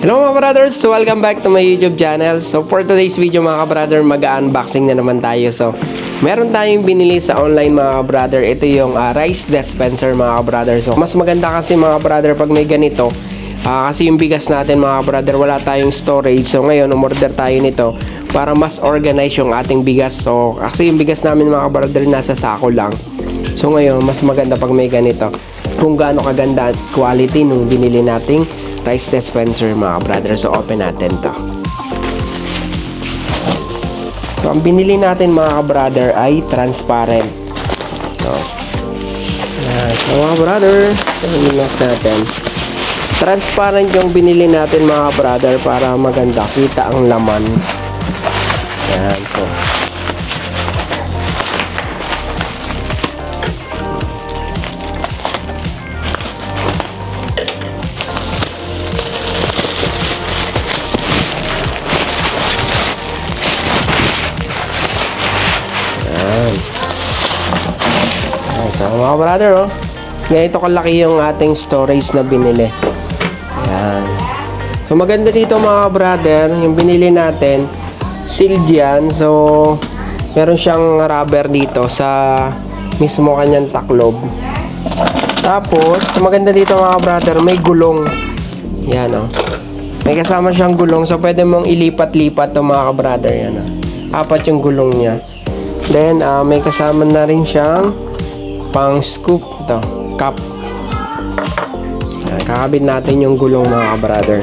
Hello mga brothers, so welcome back to my YouTube channel. So for today's video mga brother, mag-unboxing na naman tayo. So meron tayong binili sa online mga brother. Ito yung rice dispenser mga brother. So mas maganda kasi mga brother pag may ganito, kasi yung bigas natin mga brother, wala tayong storage. So ngayon umorder tayo nito para mas organize yung ating bigas. So kasi yung bigas namin mga brother nasa sako lang. So ngayon mas maganda pag may ganito, kung gaano kaganda at quality nung binili nating rice dispenser mga brother. So open natin to. So ang binili natin mga brother ay transparent. So mga brother, ilinas natin. Transparent yung binili natin mga brother para maganda kita ang laman. Yan, so so mga brother, ganito kalaki yung ating storage na binili. Ayan. So maganda dito mga brother, yung binili natin sealed yan. So meron siyang rubber dito sa mismo kanyang taklob. Tapos maganda dito mga brother, may gulong. Yan may kasama siyang gulong. So pwede mong ilipat-lipat to mga brother. Yan apat yung gulong niya. Then may kasama na rin siyang pang scoop cup. Kakabit natin yung gulong mga brother.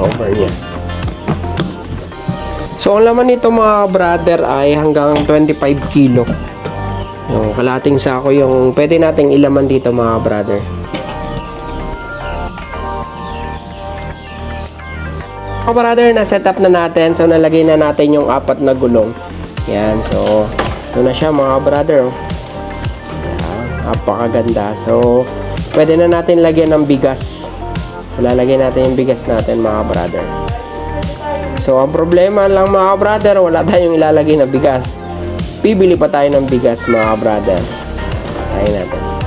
Over niya. So ang laman nito mga brother ay hanggang 25 kilo. Yung kalating sako yung pwede nating ilaman dito mga brother. Mga brother, na-set up na natin. So nalagay na natin yung apat na gulong. Yan, so ito na siya mga brother. Yan, napakaganda. So pwede na natin lagyan ng bigas. So lalagyan natin yung bigas natin mga brother. So ang problema lang mga brother, wala tayong ilalagay na bigas. Bibili pa tayo ng bigas mga brother. Ayun natin.